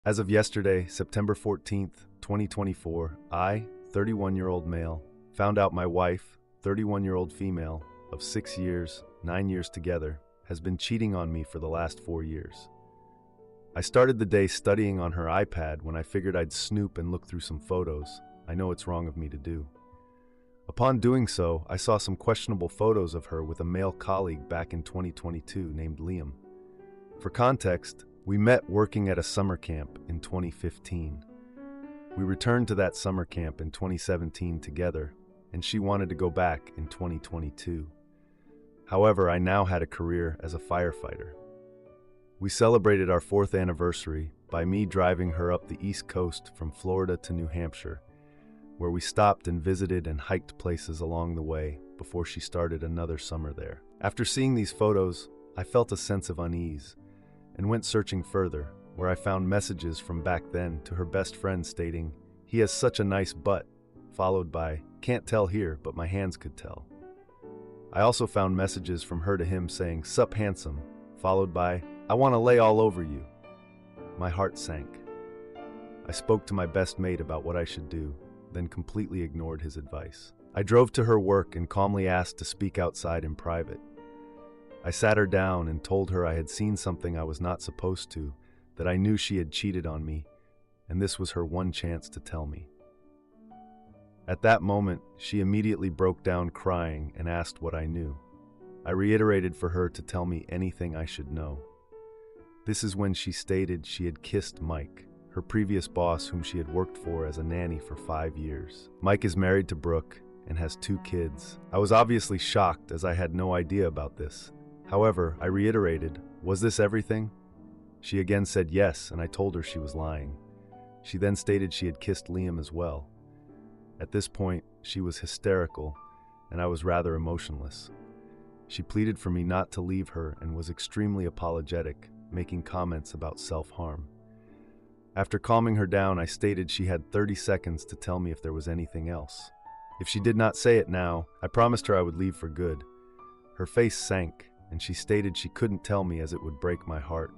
As of yesterday, September 14th, 2024, I, 31-year-old male, found out my wife, 31-year-old female, of 6 years, 9 years together, has been cheating on me for the last 4 years. I started the day studying on her iPad when I figured I'd snoop and look through some photos. I know it's wrong of me to do. Upon doing so, I saw some questionable photos of her with a male colleague back in 2022 named Liam. For context, we met working at a summer camp in 2015. We returned to that summer camp in 2017 together, and she wanted to go back in 2022. However, I now had a career as a firefighter. We celebrated our 4th anniversary by me driving her up the East Coast from Florida to New Hampshire, where we stopped and visited and hiked places along the way before she started another summer there. After seeing these photos, I felt a sense of unease and went searching further, where I found messages from back then to her best friend stating, "He has such a nice butt," followed by, "Can't tell here, but my hands could tell." I also found messages from her to him saying, "Sup handsome," followed by, "I want to lay all over you." My heart sank. I spoke to my best mate about what I should do, then completely ignored his advice. I drove to her work and calmly asked to speak outside in private. I sat her down and told her I had seen something I was not supposed to, that I knew she had cheated on me, and this was her one chance to tell me. At that moment, she immediately broke down crying and asked what I knew. I reiterated for her to tell me anything I should know. This is when she stated she had kissed Mike, her previous boss whom she had worked for as a nanny for 5 years. Mike is married to Brooke and has 2 kids. I was obviously shocked as I had no idea about this. However, I reiterated, "Was this everything?" She again said yes, and I told her she was lying. She then stated she had kissed Liam as well. At this point, she was hysterical, and I was rather emotionless. She pleaded for me not to leave her and was extremely apologetic, making comments about self-harm. After calming her down, I stated she had 30 seconds to tell me if there was anything else. If she did not say it now, I promised her I would leave for good. Her face sank, and she stated she couldn't tell me as it would break my heart.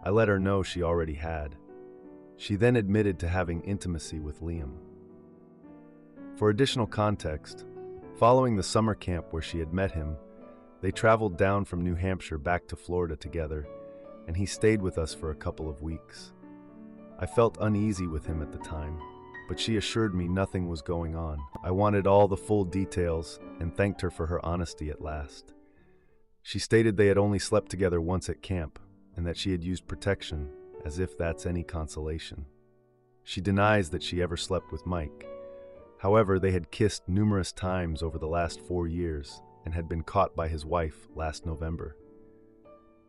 I let her know she already had. She then admitted to having intimacy with Liam. For additional context, following the summer camp where she had met him, they traveled down from New Hampshire back to Florida together, and he stayed with us for a couple of weeks. I felt uneasy with him at the time, but she assured me nothing was going on. I wanted all the full details and thanked her for her honesty at last. She stated they had only slept together once at camp, and that she had used protection, as if that's any consolation. She denies that she ever slept with Mike. However, they had kissed numerous times over the last 4 years and had been caught by his wife last November.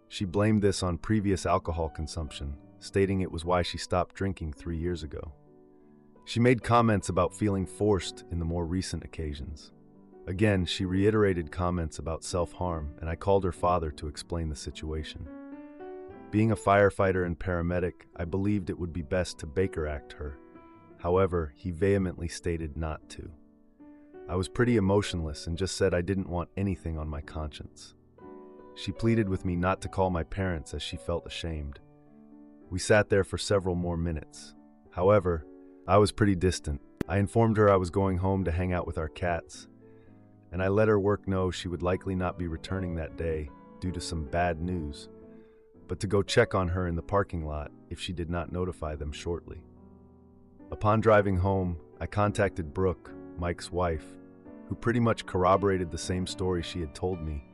She blamed this on previous alcohol consumption, stating it was why she stopped drinking 3 years ago. She made comments about feeling forced in the more recent occasions. Again, she reiterated comments about self-harm, and I called her father to explain the situation. Being a firefighter and paramedic, I believed it would be best to Baker Act her. However, he vehemently stated not to. I was pretty emotionless and just said I didn't want anything on my conscience. She pleaded with me not to call my parents as she felt ashamed. We sat there for several more minutes. However, I was pretty distant. I informed her I was going home to hang out with our cats, and I let her work know she would likely not be returning that day due to some bad news, but to go check on her in the parking lot if she did not notify them shortly. Upon driving home, I contacted Brooke, Mike's wife, who pretty much corroborated the same story she had told me,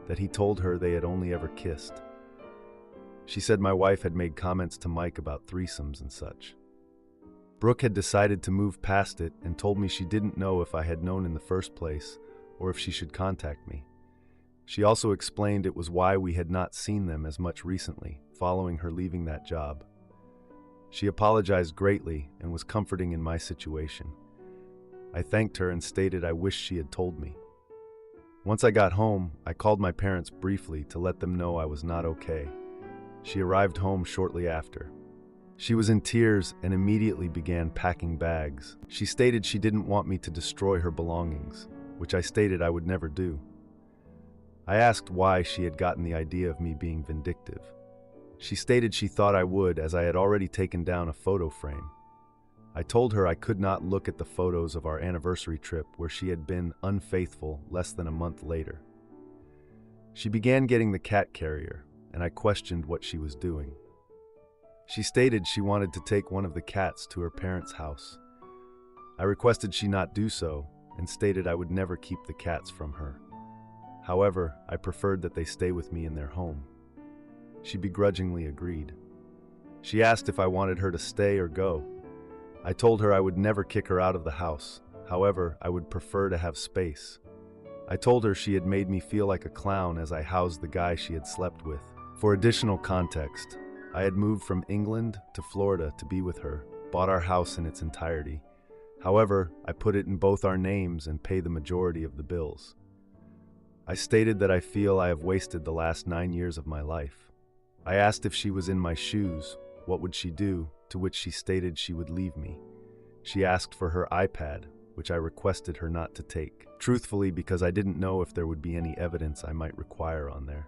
that he told her they had only ever kissed. She said my wife had made comments to Mike about threesomes and such. Brooke had decided to move past it and told me she didn't know if I had known in the first place or if she should contact me. She also explained it was why we had not seen them as much recently, following her leaving that job. She apologized greatly and was comforting in my situation. I thanked her and stated I wished she had told me. Once I got home, I called my parents briefly to let them know I was not okay. She arrived home shortly after. She was in tears and immediately began packing bags. She stated she didn't want me to destroy her belongings, which I stated I would never do. I asked why she had gotten the idea of me being vindictive. She stated she thought I would, as I had already taken down a photo frame. I told her I could not look at the photos of our anniversary trip where she had been unfaithful less than a month later. She began getting the cat carrier, and I questioned what she was doing. She stated she wanted to take one of the cats to her parents' house. I requested she not do so, and stated I would never keep the cats from her. However, I preferred that they stay with me in their home. She begrudgingly agreed. She asked if I wanted her to stay or go. I told her I would never kick her out of the house. However, I would prefer to have space. I told her she had made me feel like a clown as I housed the guy she had slept with. For additional context, I had moved from England to Florida to be with her, bought our house in its entirety. However, I put it in both our names and pay the majority of the bills. I stated that I feel I have wasted the last 9 years of my life. I asked if she was in my shoes, what would she do, to which she stated she would leave me. She asked for her iPad, which I requested her not to take, truthfully because I didn't know if there would be any evidence I might require on there.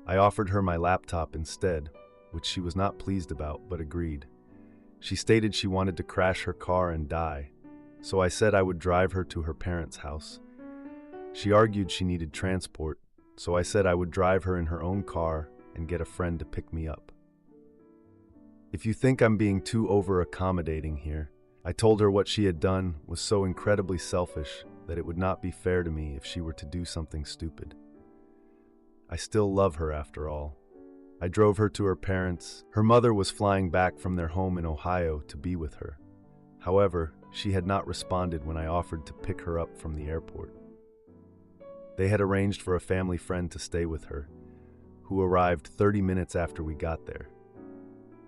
I offered her my laptop instead, which she was not pleased about but agreed. She stated she wanted to crash her car and die, so I said I would drive her to her parents' house. She argued she needed transport, so I said I would drive her in her own car and get a friend to pick me up. If you think I'm being too over-accommodating here, I told her what she had done was so incredibly selfish that it would not be fair to me if she were to do something stupid. I still love her after all. I drove her to her parents. Her mother was flying back from their home in Ohio to be with her. However, she had not responded when I offered to pick her up from the airport. They had arranged for a family friend to stay with her, who arrived 30 minutes after we got there.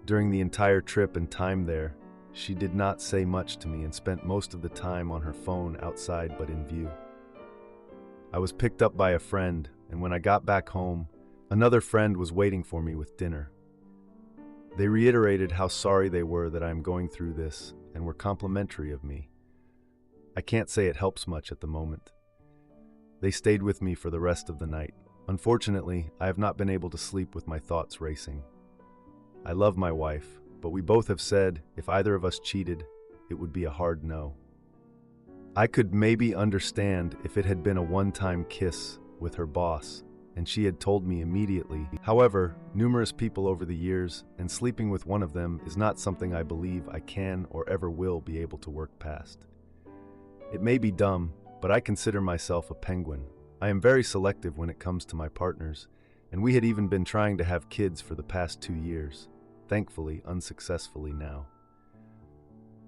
During the entire trip and time there, she did not say much to me and spent most of the time on her phone outside but in view. I was picked up by a friend, and when I got back home, another friend was waiting for me with dinner. They reiterated how sorry they were that I am going through this and were complimentary of me. I can't say it helps much at the moment. They stayed with me for the rest of the night. Unfortunately, I have not been able to sleep with my thoughts racing. I love my wife, but we both have said if either of us cheated, it would be a hard no. I could maybe understand if it had been a one-time kiss with her boss, and she had told me immediately. However, numerous people over the years, and sleeping with one of them is not something I believe I can or ever will be able to work past. It may be dumb, but I consider myself a penguin. I am very selective when it comes to my partners, and we had even been trying to have kids for the past 2 years, thankfully unsuccessfully now.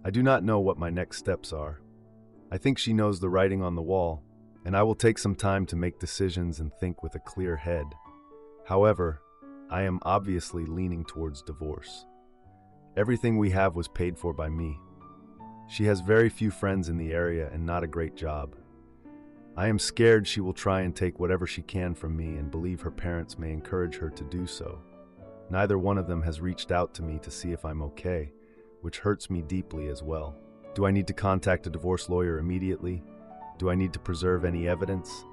I do not know what my next steps are. I think she knows the writing on the wall, and I will take some time to make decisions and think with a clear head. However, I am obviously leaning towards divorce. Everything we have was paid for by me. She has very few friends in the area and not a great job. I am scared she will try and take whatever she can from me and believe her parents may encourage her to do so. Neither one of them has reached out to me to see if I'm okay, which hurts me deeply as well. Do I need to contact a divorce lawyer immediately? Do I need to preserve any evidence?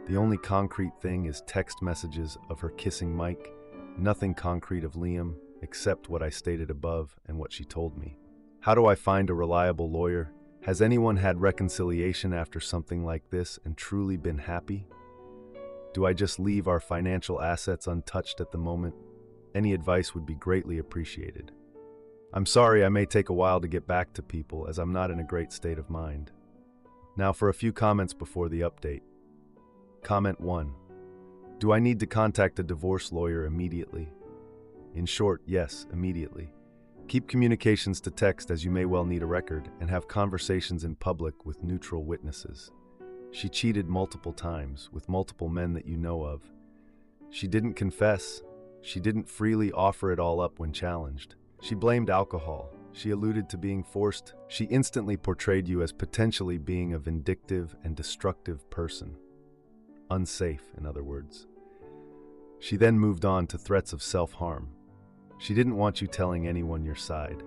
The only concrete thing is text messages of her kissing Mike, nothing concrete of Liam, except what I stated above and what she told me. How do I find a reliable lawyer? Has anyone had reconciliation after something like this and truly been happy? Do I just leave our financial assets untouched at the moment? Any advice would be greatly appreciated. I'm sorry I may take a while to get back to people as I'm not in a great state of mind. Now for a few comments before the update. Comment 1. Do I need to contact a divorce lawyer immediately? In short, yes, immediately. Keep communications to text as you may well need a record, and have conversations in public with neutral witnesses. She cheated multiple times with multiple men that you know of. She didn't confess. She didn't freely offer it all up when challenged. She blamed alcohol. She alluded to being forced. She instantly portrayed you as potentially being a vindictive and destructive person. Unsafe, in other words. She then moved on to threats of self-harm. She didn't want you telling anyone your side.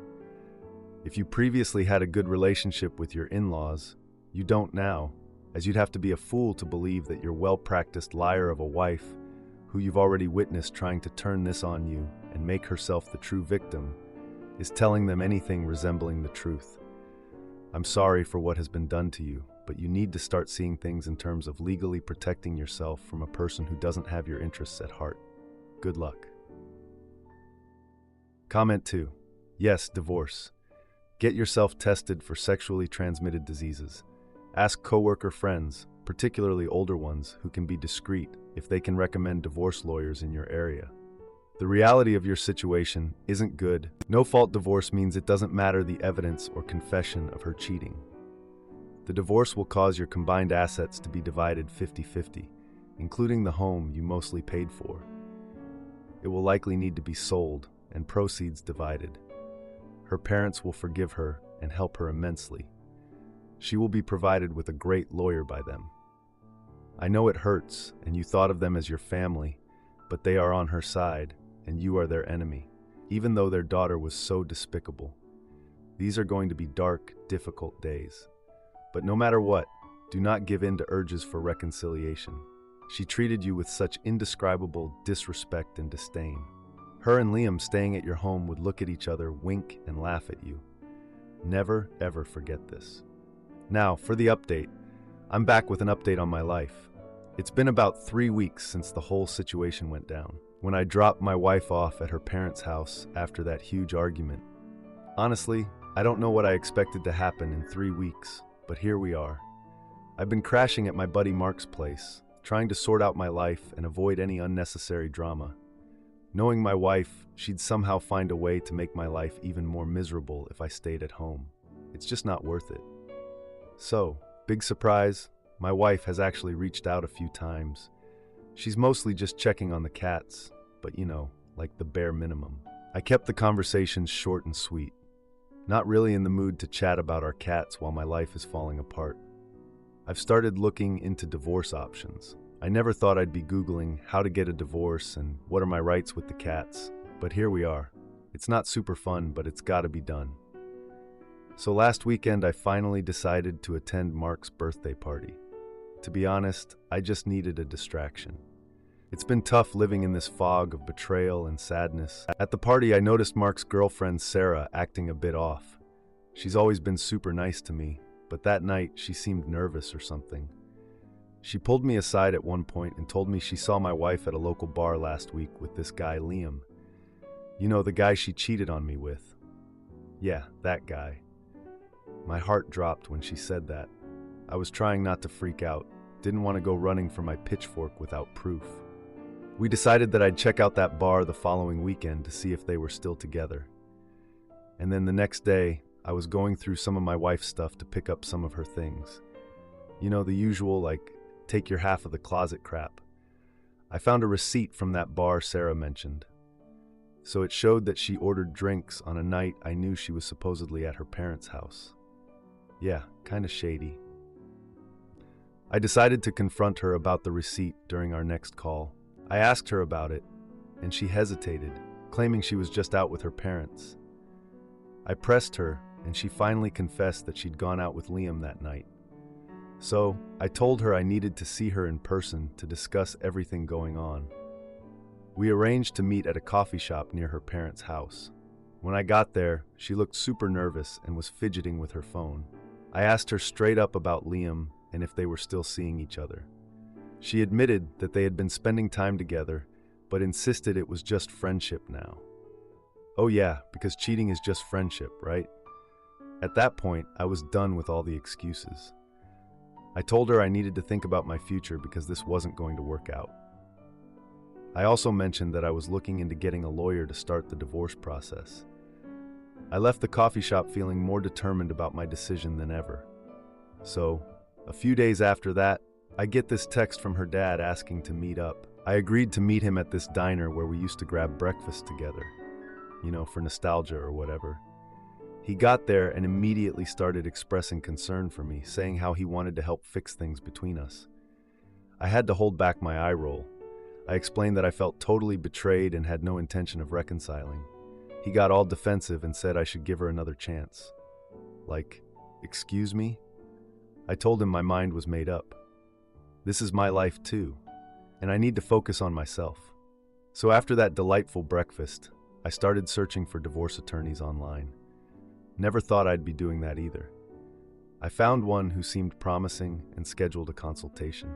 If you previously had a good relationship with your in-laws, you don't now, as you'd have to be a fool to believe that your well-practiced liar of a wife, who you've already witnessed trying to turn this on you and make herself the true victim, is telling them anything resembling the truth. I'm sorry for what has been done to you, but you need to start seeing things in terms of legally protecting yourself from a person who doesn't have your interests at heart. Good luck. Comment 2. Yes, divorce. Get yourself tested for sexually transmitted diseases. Ask coworker friends, particularly older ones, who can be discreet, if they can recommend divorce lawyers in your area. The reality of your situation isn't good. No-fault divorce means it doesn't matter the evidence or confession of her cheating. The divorce will cause your combined assets to be divided 50-50, including the home you mostly paid for. It will likely need to be sold and proceeds divided. Her parents will forgive her and help her immensely. She will be provided with a great lawyer by them. I know it hurts, and you thought of them as your family, but they are on her side, and you are their enemy, even though their daughter was so despicable. These are going to be dark, difficult days. But no matter what, do not give in to urges for reconciliation. She treated you with such indescribable disrespect and disdain. Her and Liam staying at your home would look at each other, wink, and laugh at you. Never, ever forget this. Now, for the update. I'm back with an update on my life. It's been about 3 weeks since the whole situation went down, when I dropped my wife off at her parents' house after that huge argument. Honestly, I don't know what I expected to happen in 3 weeks, but here we are. I've been crashing at my buddy Mark's place, trying to sort out my life and avoid any unnecessary drama. Knowing my wife, she'd somehow find a way to make my life even more miserable if I stayed at home. It's just not worth it. So, big surprise, my wife has actually reached out a few times. She's mostly just checking on the cats, but like the bare minimum. I kept the conversations short and sweet. Not really in the mood to chat about our cats while my life is falling apart. I've started looking into divorce options. I never thought I'd be Googling how to get a divorce and what are my rights with the cats, but here we are. It's not super fun, but it's gotta be done. So last weekend, I finally decided to attend Mark's birthday party. To be honest, I just needed a distraction. It's been tough living in this fog of betrayal and sadness. At the party, I noticed Mark's girlfriend, Sarah, acting a bit off. She's always been super nice to me, but that night she seemed nervous or something. She pulled me aside at one point and told me she saw my wife at a local bar last week with this guy, Liam. The guy she cheated on me with. Yeah, that guy. My heart dropped when she said that. I was trying not to freak out, didn't want to go running for my pitchfork without proof. We decided that I'd check out that bar the following weekend to see if they were still together. And then the next day, I was going through some of my wife's stuff to pick up some of her things. The usual, like, take your half of the closet crap. I found a receipt from that bar Sarah mentioned. So it showed that she ordered drinks on a night I knew she was supposedly at her parents' house. Yeah, kinda shady. I decided to confront her about the receipt during our next call. I asked her about it, and she hesitated, claiming she was just out with her parents. I pressed her, and she finally confessed that she'd gone out with Liam that night. So, I told her I needed to see her in person to discuss everything going on. We arranged to meet at a coffee shop near her parents' house. When I got there, she looked super nervous and was fidgeting with her phone. I asked her straight up about Liam and if they were still seeing each other. She admitted that they had been spending time together, but insisted it was just friendship now. Oh yeah, because cheating is just friendship, right? At that point, I was done with all the excuses. I told her I needed to think about my future because this wasn't going to work out. I also mentioned that I was looking into getting a lawyer to start the divorce process. I left the coffee shop feeling more determined about my decision than ever. So, a few days after that, I get this text from her dad asking to meet up. I agreed to meet him at this diner where we used to grab breakfast together, for nostalgia or whatever. He got there and immediately started expressing concern for me, saying how he wanted to help fix things between us. I had to hold back my eye roll. I explained that I felt totally betrayed and had no intention of reconciling. He got all defensive and said I should give her another chance. Like, excuse me? I told him my mind was made up. This is my life too. and I need to focus on myself. So after that delightful breakfast, I started searching for divorce attorneys online. Never thought I'd be doing that either. I found one who seemed promising and scheduled a consultation.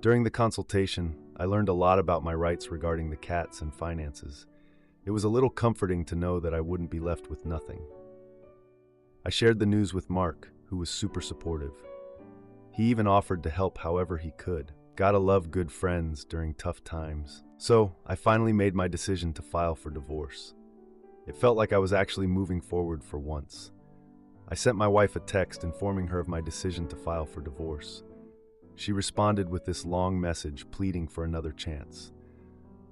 During the consultation, I learned a lot about my rights regarding the cats and finances. It was a little comforting to know that I wouldn't be left with nothing. I shared the news with Mark, who was super supportive. He even offered to help however he could. Gotta love good friends during tough times. So, I finally made my decision to file for divorce. It felt like I was actually moving forward for once. I sent my wife a text informing her of my decision to file for divorce. She responded with this long message pleading for another chance.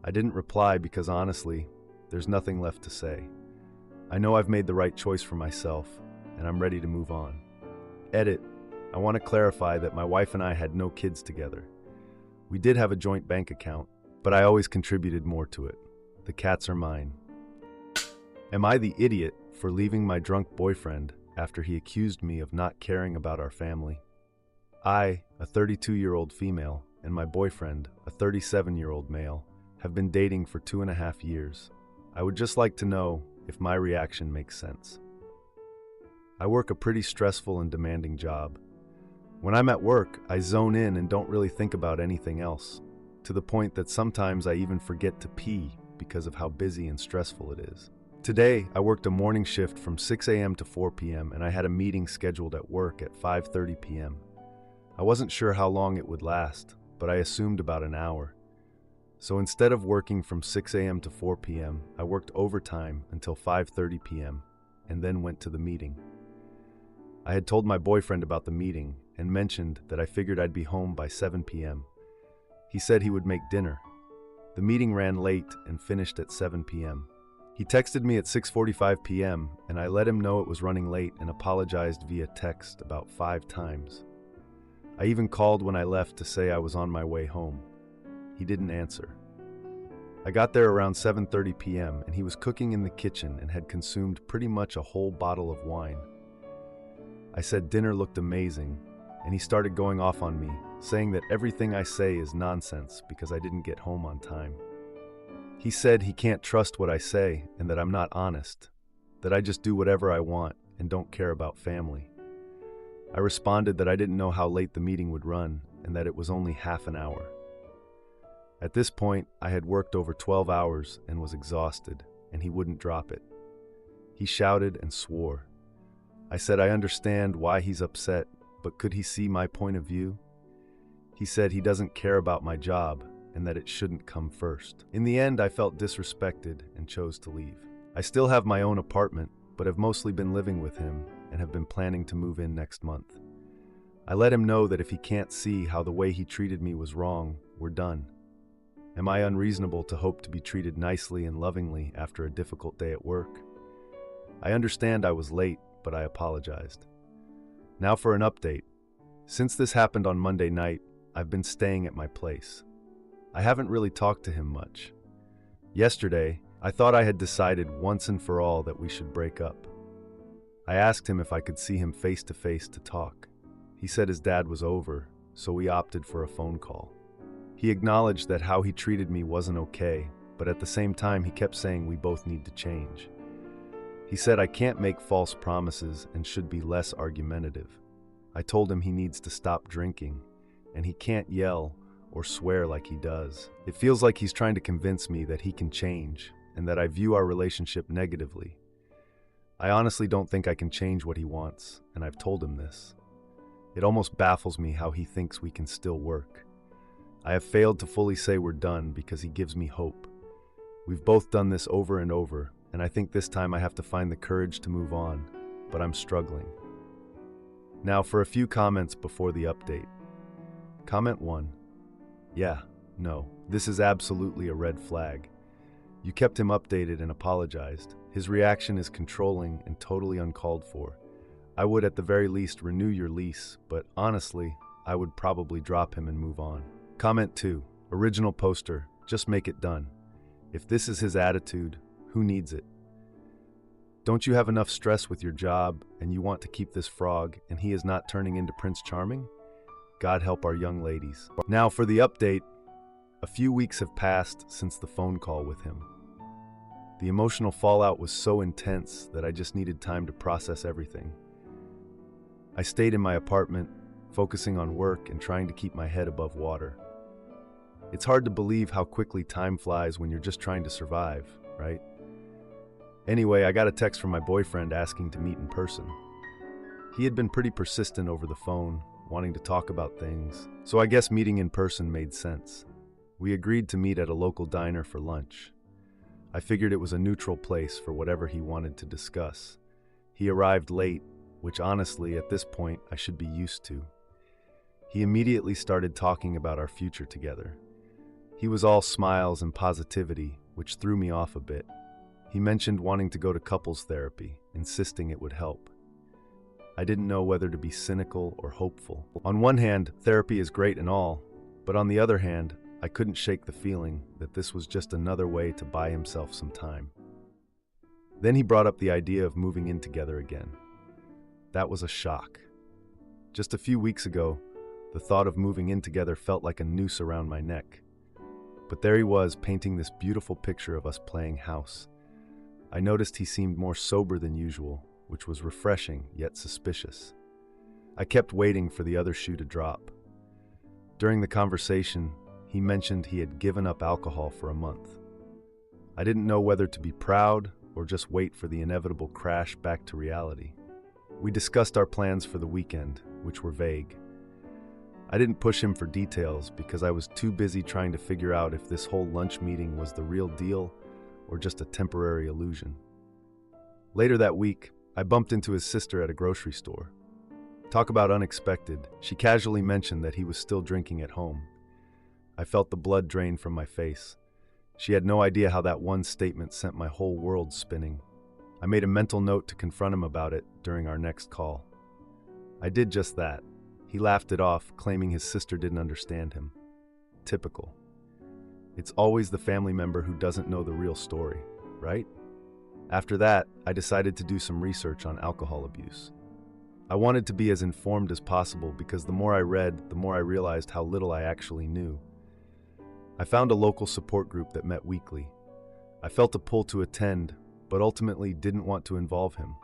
I didn't reply because honestly, there's nothing left to say. I know I've made the right choice for myself, and I'm ready to move on. Edit. I want to clarify that my wife and I had no kids together. We did have a joint bank account, but I always contributed more to it. The cats are mine. Am I the idiot for leaving my drunk boyfriend after he accused me of not caring about our family? I, a 32-year-old female, and my boyfriend, a 37-year-old male, have been dating for 2.5 years. I would just like to know if my reaction makes sense. I work a pretty stressful and demanding job. When I'm at work, I zone in and don't really think about anything else, to the point that sometimes I even forget to pee because of how busy and stressful it is. Today, I worked a morning shift from 6 a.m. to 4 p.m. and I had a meeting scheduled at work at 5:30 p.m. I wasn't sure how long it would last, but I assumed about an hour. So instead of working from 6 a.m. to 4 p.m., I worked overtime until 5:30 p.m. and then went to the meeting. I had told my boyfriend about the meeting and mentioned that I figured I'd be home by 7 p.m. He said he would make dinner. The meeting ran late and finished at 7 p.m. He texted me at 6:45 p.m. and I let him know it was running late and apologized via text about 5 times. I even called when I left to say I was on my way home. He didn't answer. I got there around 7:30 p.m. and he was cooking in the kitchen and had consumed pretty much a whole bottle of wine. I said dinner looked amazing, and he started going off on me, saying that everything I say is nonsense because I didn't get home on time. He said he can't trust what I say and that I'm not honest, that I just do whatever I want and don't care about family. I responded that I didn't know how late the meeting would run and that it was only half an hour. At this point, I had worked over 12 hours and was exhausted, and he wouldn't drop it. He shouted and swore. I said I understand why he's upset, but could he see my point of view? He said he doesn't care about my job and that it shouldn't come first. In the end, I felt disrespected and chose to leave. I still have my own apartment, but have mostly been living with him and have been planning to move in next month. I let him know that if he can't see how the way he treated me was wrong, we're done. Am I unreasonable to hope to be treated nicely and lovingly after a difficult day at work? I understand I was late, but I apologized. Now for an update. Since this happened on Monday night, I've been staying at my place. I haven't really talked to him much. Yesterday, I thought I had decided once and for all that we should break up. I asked him if I could see him face to face to talk. He said his dad was over, so we opted for a phone call. He acknowledged that how he treated me wasn't okay, but at the same time he kept saying we both need to change. He said I can't make false promises and should be less argumentative. I told him he needs to stop drinking, and he can't yell or swear like he does. It feels like he's trying to convince me that he can change and that I view our relationship negatively. I honestly don't think I can change what he wants, and I've told him this. It almost baffles me how he thinks we can still work. I have failed to fully say we're done because he gives me hope. We've both done this over and over, and I think this time I have to find the courage to move on, but I'm struggling. Now for a few comments before the update. Comment 1. Yeah, no, this is absolutely a red flag. You kept him updated and apologized. His reaction is controlling and totally uncalled for. I would at the very least renew your lease, but honestly, I would probably drop him and move on. Comment 2. Original poster, just make it done. If this is his attitude, who needs it? Don't you have enough stress with your job and you want to keep this frog and he is not turning into Prince Charming? God help our young ladies. Now for the update. A few weeks have passed since the phone call with him. The emotional fallout was so intense that I just needed time to process everything. I stayed in my apartment, focusing on work and trying to keep my head above water. It's hard to believe how quickly time flies when you're just trying to survive, right? Anyway, I got a text from my boyfriend asking to meet in person. He had been pretty persistent over the phone, wanting to talk about things, so I guess meeting in person made sense. We agreed to meet at a local diner for lunch. I figured it was a neutral place for whatever he wanted to discuss. He arrived late, which honestly, at this point, I should be used to. He immediately started talking about our future together. He was all smiles and positivity, which threw me off a bit. He mentioned wanting to go to couples therapy, insisting it would help. I didn't know whether to be cynical or hopeful. On one hand, therapy is great and all, but on the other hand, I couldn't shake the feeling that this was just another way to buy himself some time. Then he brought up the idea of moving in together again. That was a shock. Just a few weeks ago, the thought of moving in together felt like a noose around my neck. But there he was, painting this beautiful picture of us playing house. I noticed he seemed more sober than usual, which was refreshing yet suspicious. I kept waiting for the other shoe to drop. During the conversation, he mentioned he had given up alcohol for a month. I didn't know whether to be proud or just wait for the inevitable crash back to reality. We discussed our plans for the weekend, which were vague. I didn't push him for details because I was too busy trying to figure out if this whole lunch meeting was the real deal or just a temporary illusion. Later that week, I bumped into his sister at a grocery store. Talk about unexpected, she casually mentioned that he was still drinking at home. I felt the blood drain from my face. She had no idea how that one statement sent my whole world spinning. I made a mental note to confront him about it during our next call. I did just that. He laughed it off, claiming his sister didn't understand him. Typical. It's always the family member who doesn't know the real story, right? After that, I decided to do some research on alcohol abuse. I wanted to be as informed as possible because the more I read, the more I realized how little I actually knew. I found a local support group that met weekly. I felt a pull to attend, but ultimately didn't want to involve him.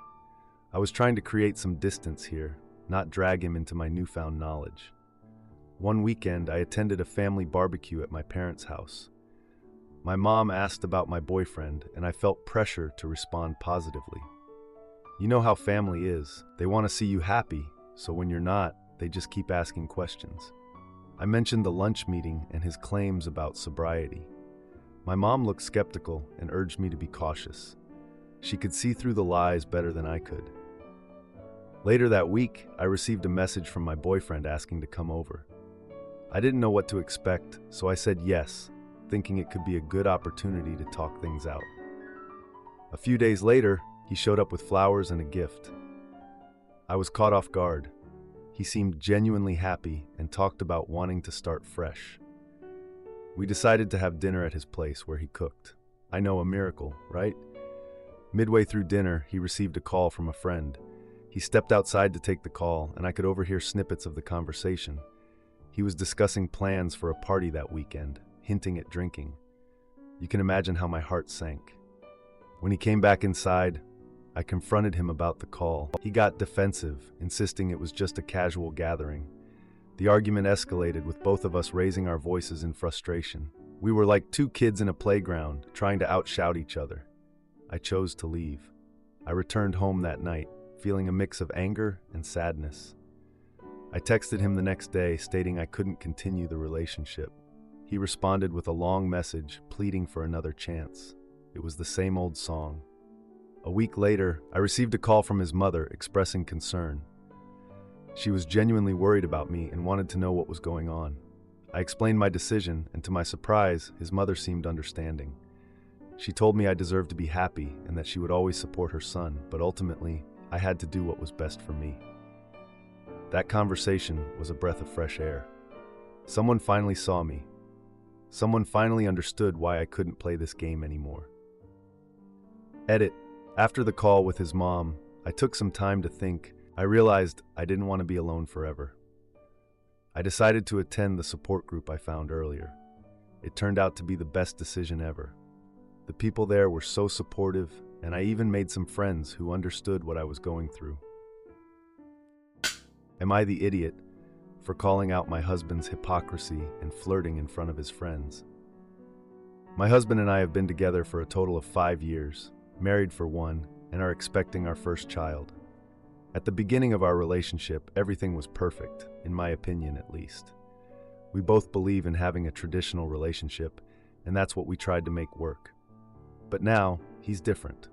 I was trying to create some distance here, not drag him into my newfound knowledge. One weekend, I attended a family barbecue at my parents' house. My mom asked about my boyfriend, and I felt pressure to respond positively. You know how family is. They want to see you happy, so when you're not, they just keep asking questions. I mentioned the lunch meeting and his claims about sobriety. My mom looked skeptical and urged me to be cautious. She could see through the lies better than I could. Later that week, I received a message from my boyfriend asking to come over. I didn't know what to expect, so I said yes, thinking it could be a good opportunity to talk things out. A few days later, he showed up with flowers and a gift. I was caught off guard. He seemed genuinely happy and talked about wanting to start fresh. We decided to have dinner at his place where he cooked. I know, a miracle, right? Midway through dinner, he received a call from a friend. He stepped outside to take the call, and I could overhear snippets of the conversation. He was discussing plans for a party that weekend, hinting at drinking. You can imagine how my heart sank. When he came back inside, I confronted him about the call. He got defensive, insisting it was just a casual gathering. The argument escalated, with both of us raising our voices in frustration. We were like two kids in a playground, trying to outshout each other. I chose to leave. I returned home that night, feeling a mix of anger and sadness. I texted him the next day, stating I couldn't continue the relationship. He responded with a long message, pleading for another chance. It was the same old song. A week later, I received a call from his mother expressing concern. She was genuinely worried about me and wanted to know what was going on. I explained my decision, and to my surprise, his mother seemed understanding. She told me I deserved to be happy and that she would always support her son, but ultimately, I had to do what was best for me. That conversation was a breath of fresh air. Someone finally saw me. Someone finally understood why I couldn't play this game anymore. Edit. After the call with his mom, I took some time to think. I realized I didn't want to be alone forever. I decided to attend the support group I found earlier. It turned out to be the best decision ever. The people there were so supportive, and I even made some friends who understood what I was going through. Am I the idiot for calling out my husband's hypocrisy and flirting in front of his friends? My husband and I have been together for a total of 5 years, married for 1, and are expecting our first child. At the beginning of our relationship, everything was perfect, in my opinion at least. We both believe in having a traditional relationship, and that's what we tried to make work. But now, he's different.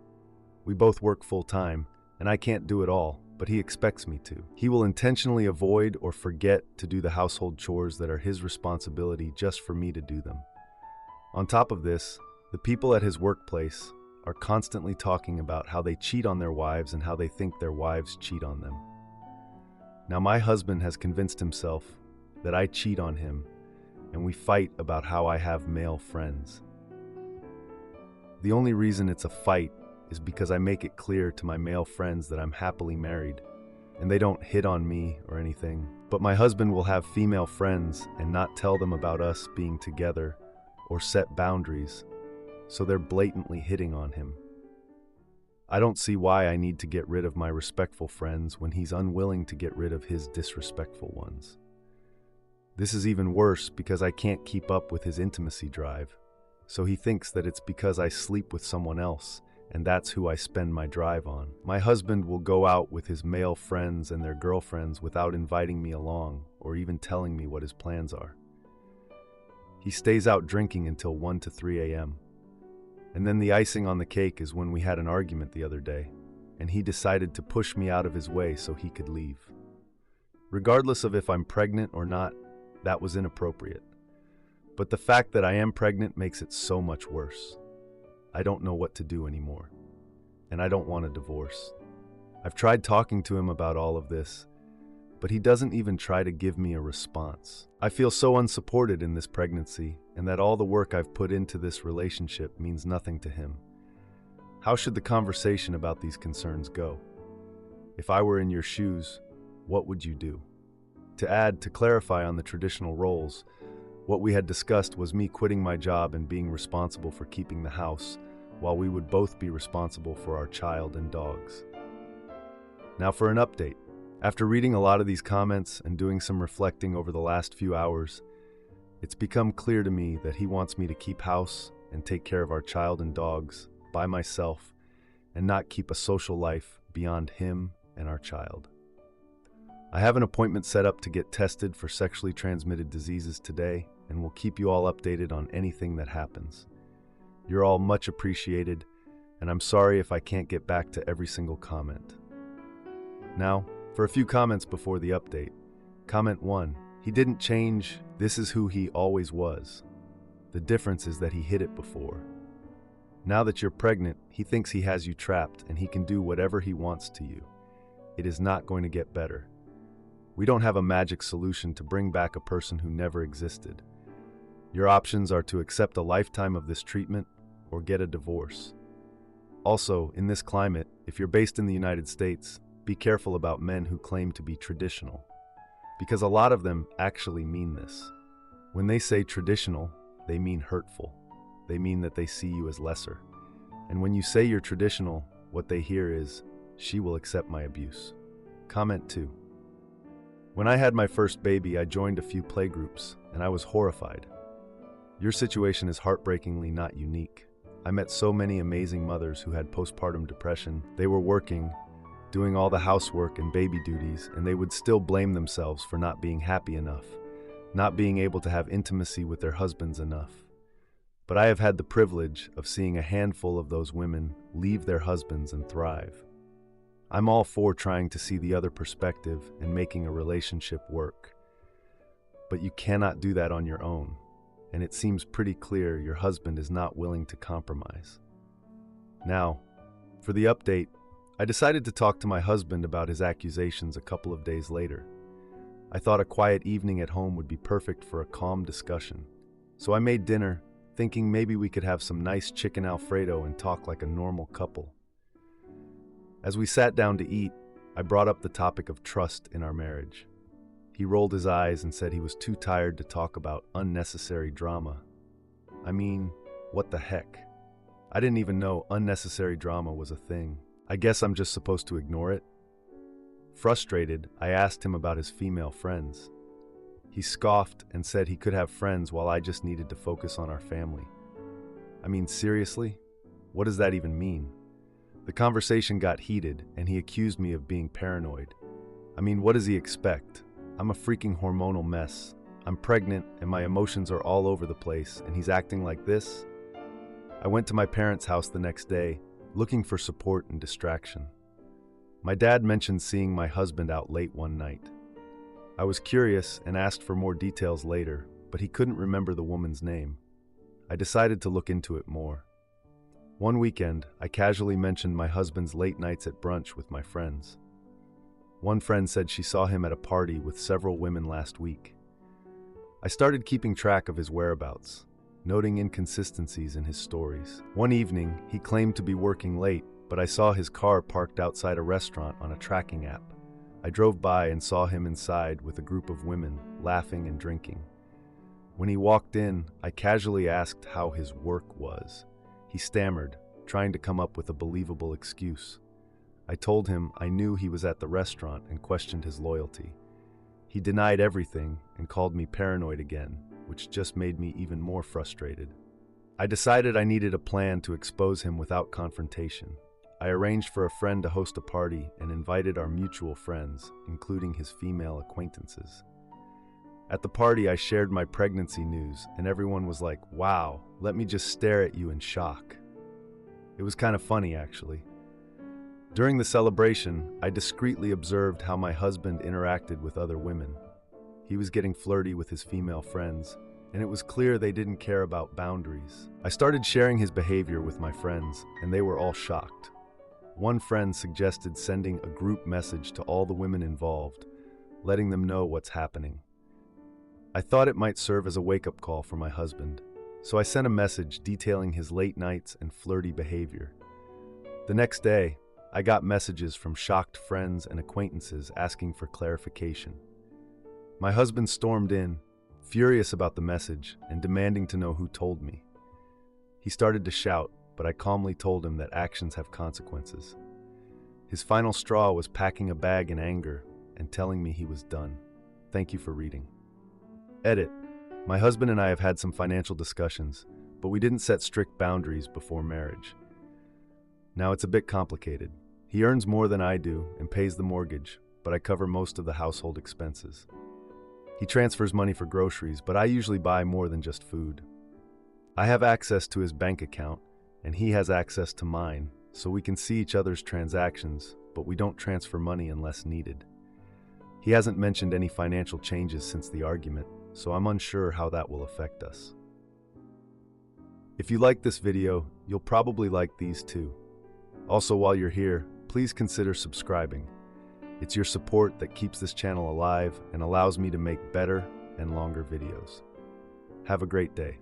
We both work full-time, and I can't do it all, but he expects me to. He will intentionally avoid or forget to do the household chores that are his responsibility just for me to do them. On top of this, the people at his workplace are constantly talking about how they cheat on their wives and how they think their wives cheat on them. Now, my husband has convinced himself that I cheat on him, and we fight about how I have male friends. The only reason it's a fight is because I make it clear to my male friends that I'm happily married, and they don't hit on me or anything. But my husband will have female friends and not tell them about us being together or set boundaries, so they're blatantly hitting on him. I don't see why I need to get rid of my respectful friends when he's unwilling to get rid of his disrespectful ones. This is even worse because I can't keep up with his intimacy drive, so he thinks that it's because I sleep with someone else, and that's who I spend my drive on. My husband will go out with his male friends and their girlfriends without inviting me along or even telling me what his plans are. He stays out drinking until 1 to 3 a.m. And then the icing on the cake is when we had an argument the other day, and he decided to push me out of his way so he could leave. Regardless of if I'm pregnant or not, that was inappropriate. But the fact that I am pregnant makes it so much worse. I don't know what to do anymore, and I don't want a divorce. I've tried talking to him about all of this, but he doesn't even try to give me a response. I feel so unsupported in this pregnancy, and that all the work I've put into this relationship means nothing to him. How should the conversation about these concerns go? If I were in your shoes, what would you do? To clarify on the traditional roles, what we had discussed was me quitting my job and being responsible for keeping the house, while we would both be responsible for our child and dogs. Now for an update. After reading a lot of these comments and doing some reflecting over the last few hours, it's become clear to me that he wants me to keep house and take care of our child and dogs by myself and not keep a social life beyond him and our child. I have an appointment set up to get tested for sexually transmitted diseases today, and will keep you all updated on anything that happens. You're all much appreciated, and I'm sorry if I can't get back to every single comment. Now, for a few comments before the update. Comment 1. He didn't change. This is who he always was. The difference is that he hid it before. Now that you're pregnant, he thinks he has you trapped and he can do whatever he wants to you. It is not going to get better. We don't have a magic solution to bring back a person who never existed. Your options are to accept a lifetime of this treatment or get a divorce. Also, in this climate, if you're based in the United States, be careful about men who claim to be traditional, because a lot of them actually mean this. When they say traditional, they mean hurtful. They mean that they see you as lesser. And when you say you're traditional, what they hear is, she will accept my abuse. Comment 2. When I had my first baby, I joined a few playgroups, and I was horrified. Your situation is heartbreakingly not unique. I met so many amazing mothers who had postpartum depression. They were working, doing all the housework and baby duties, and they would still blame themselves for not being happy enough, not being able to have intimacy with their husbands enough. But I have had the privilege of seeing a handful of those women leave their husbands and thrive. I'm all for trying to see the other perspective and making a relationship work. But you cannot do that on your own, and it seems pretty clear your husband is not willing to compromise. Now, for the update, I decided to talk to my husband about his accusations a couple of days later. I thought a quiet evening at home would be perfect for a calm discussion. So I made dinner, thinking maybe we could have some nice chicken Alfredo and talk like a normal couple. As we sat down to eat, I brought up the topic of trust in our marriage. He rolled his eyes and said he was too tired to talk about unnecessary drama. I mean, what the heck? I didn't even know unnecessary drama was a thing. I guess I'm just supposed to ignore it? Frustrated, I asked him about his female friends. He scoffed and said he could have friends while I just needed to focus on our family. I mean, seriously? What does that even mean? The conversation got heated and he accused me of being paranoid. I mean, what does he expect? I'm a freaking hormonal mess. I'm pregnant and my emotions are all over the place and he's acting like this? I went to my parents' house the next day, looking for support and distraction. My dad mentioned seeing my husband out late one night. I was curious and asked for more details later, but he couldn't remember the woman's name. I decided to look into it more. One weekend, I casually mentioned my husband's late nights at brunch with my friends. One friend said she saw him at a party with several women last week. I started keeping track of his whereabouts, noting inconsistencies in his stories. One evening, he claimed to be working late, but I saw his car parked outside a restaurant on a tracking app. I drove by and saw him inside with a group of women, laughing and drinking. When he walked in, I casually asked how his work was. He stammered, trying to come up with a believable excuse. I told him I knew he was at the restaurant and questioned his loyalty. He denied everything and called me paranoid again, which just made me even more frustrated. I decided I needed a plan to expose him without confrontation. I arranged for a friend to host a party and invited our mutual friends, including his female acquaintances. At the party, I shared my pregnancy news, and everyone was like, "Wow, let me just stare at you in shock." It was kind of funny, actually. During the celebration, I discreetly observed how my husband interacted with other women. He was getting flirty with his female friends, and it was clear they didn't care about boundaries. I started sharing his behavior with my friends, and they were all shocked. One friend suggested sending a group message to all the women involved, letting them know what's happening. I thought it might serve as a wake-up call for my husband, so I sent a message detailing his late nights and flirty behavior. The next day, I got messages from shocked friends and acquaintances asking for clarification. My husband stormed in, furious about the message and demanding to know who told me. He started to shout, but I calmly told him that actions have consequences. His final straw was packing a bag in anger and telling me he was done. Thank you for reading. Edit. My husband and I have had some financial discussions, but we didn't set strict boundaries before marriage. Now it's a bit complicated. He earns more than I do and pays the mortgage, but I cover most of the household expenses. He transfers money for groceries, but I usually buy more than just food. I have access to his bank account, and he has access to mine, so we can see each other's transactions, but we don't transfer money unless needed. He hasn't mentioned any financial changes since the argument, so I'm unsure how that will affect us. If you like this video, you'll probably like these too. Also, while you're here, please consider subscribing. It's your support that keeps this channel alive and allows me to make better and longer videos. Have a great day.